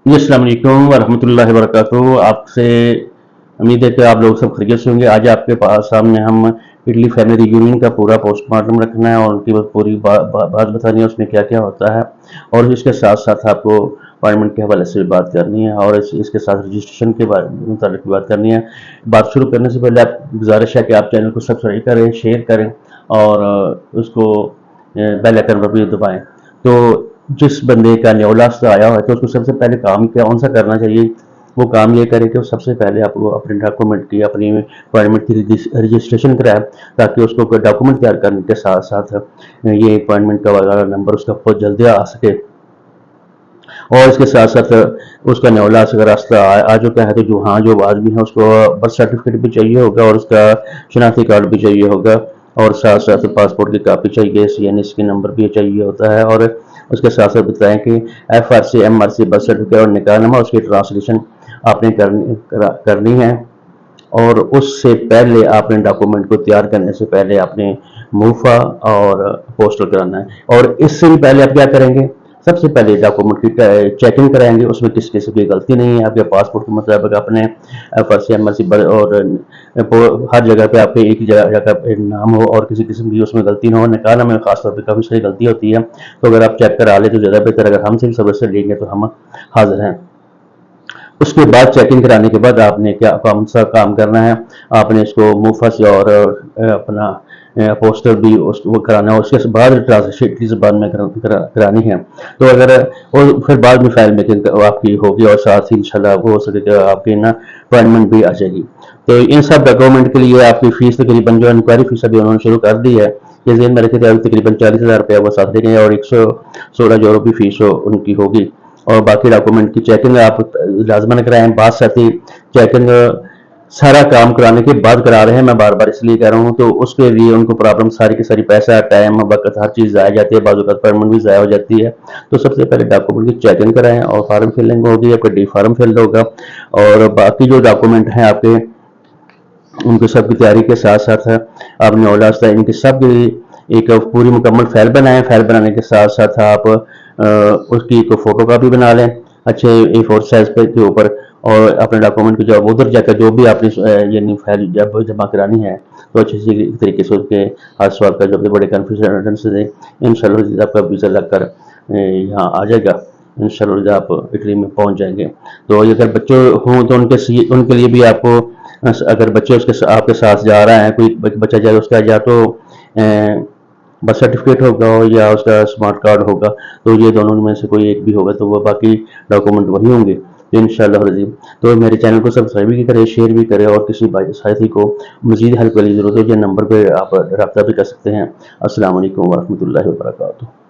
जी, अस्सलाम वालेकुम वरहमतुल्लाहि वबरकातुहू। आपसे उम्मीद है कि आप लोग सब खैरियत से होंगे। आज आपके पास सामने हम इटली फैमिली रियूनियन का पूरा पोस्टमार्टम रखना है और उनकी पूरी बात बतानी है, उसमें क्या क्या होता है, और इसके साथ साथ आपको अपॉइंटमेंट के हवाले से भी बात करनी है, और इसके साथ रजिस्ट्रेशन के बारे में मुतालिक बात करनी है। बात शुरू करने से पहले आप गुजारिश है कि आप चैनल को सब्सक्राइब करें, शेयर करें, और उसको बेल आइकन पर भी दबाएं। तो जिस बंदे का न्योलास्ट आया हुआ है तो उसको सबसे पहले काम कौन सा करना चाहिए? वो काम ये करे कि सबसे पहले आपको अपने डॉक्यूमेंट की, अपनी अपॉइंटमेंट की रजिस्ट्रेशन कराए, ताकि उसको डॉक्यूमेंट तैयार करने के साथ साथ ये अपॉइंटमेंट का वगैरह नंबर उसका बहुत जल्दी आ सके। और इसके साथ साथ उसका न्योला अगर रास्ता आ चुका है तो जो जो आदमी है उसको बर्थ सर्टिफिकेट भी चाहिए होगा, और उसका शनाख्ती कार्ड भी चाहिए होगा, और साथ साथ पासपोर्ट की कापी चाहिए, CNS की नंबर भी चाहिए होता है। और उसके साथ साथ बताएं कि FRC MRC बर्थ सर्टिफिकेट और निकाहनामा उसकी ट्रांसलेशन आपने करनी है। और उससे पहले आपने डॉक्यूमेंट को तैयार करने से पहले आपने मूफा और पोस्टल कराना है। और इससे भी पहले आप क्या करेंगे? सबसे पहले डॉक्यूमेंट की चेकिंग कराएंगे, उसमें किसी किसी की गलती नहीं है। आपके पासपोर्ट के मुताबिक अपने FRC MRC और हर जगह पे आपके एक ही जगह पे नाम हो और किसी किस्म की उसमें गलती ना हो। निकाहनामे में खासतौर पर काफ़ी सारी गलती होती है, तो अगर आप चेक करा ले तो ज़्यादा बेहतर। अगर हमसे भी सर्विस लेंगे तो हम हाजिर हैं। उसके बाद चेकिंग कराने के बाद आपने क्या कौन सा काम करना है? आपने इसको मुफ्त से और अपना पोस्टर भी वो कराना है। उसके बाद ट्रांसलेशन की ज़बान में करानी है। तो अगर और फिर बाद में फाइल मेकिंग आपकी होगी, और साथ ही इंशाल्लाह हो सके तो आपकी ना अपॉइंटमेंट भी आ जाएगी। तो इन सब डॉक्यूमेंट के लिए आपकी फीस तकरीबन जो इंक्वायरी फीस अभी उन्होंने शुरू कर दी है, ये जेन में रखे थे, अभी तकरीबन 40,000 रुपया वो साथ देंगे, और 116 यूरो की फीस उनकी होगी। और बाकी डॉक्यूमेंट की चेकिंग आप लाजमन कराएं। बात साथी चेकिंग सारा काम कराने के बाद करा रहे हैं, मैं बार बार इसलिए कह रहा हूँ, तो उसके लिए उनको प्रॉब्लम सारी की सारी पैसा, टाइम, वक्त, हर चीज़ ज़ाया जाती है, बाजू का परमिट भी ज़ाया हो जाती है। तो सबसे पहले डॉक्यूमेंट की चेकिंग कराएं, और फार्म फिलिंग होगी, आपका डी फार्म फिल होगा, और बाकी जो डॉक्यूमेंट हैं आपके, उनके सब की तैयारी के साथ साथ आपने औलाद इनके सब की एक पूरी मुकम्मल फाइल बनाएं। फाइल बनाने के साथ साथ आप उसकी एक फ़ोटो कापी बना लें अच्छे A4 साइज पे के ऊपर, और अपने डॉक्यूमेंट को जब उधर जाकर जो भी आपने यानी फाइल जब जमा करानी है तो अच्छे तरीके से उसके हर सवाल का जो भी बड़े कन्फ्यूजन से दें। इंशाल्लाह आपका वीज़ा लगकर यहाँ आ जाएगा। इंशाल्लाह आप इटली में पहुँच जाएंगे। तो अगर बच्चे हों तो उनके लिए भी आपको, अगर बच्चे उसके आपके साथ जा रहा है, कोई बच्चा जाए, उसका या तो बर्थ सर्टिफिकेट होगा या उसका स्मार्ट कार्ड होगा, तो ये दोनों में से कोई एक भी होगा, तो वो बाकी डॉक्यूमेंट वही होंगे। तो इंशाल्लाह रजीम, तो मेरे चैनल को सब्सक्राइब भी करें, शेयर भी करें, और किसी भाई साथी को मजीद हेल्प की जरूरत है, ये नंबर पर आप रब्ता भी कर सकते हैं। अस्सलाम वालेकुम वरहमतुल्लाहि वबरकातुहू।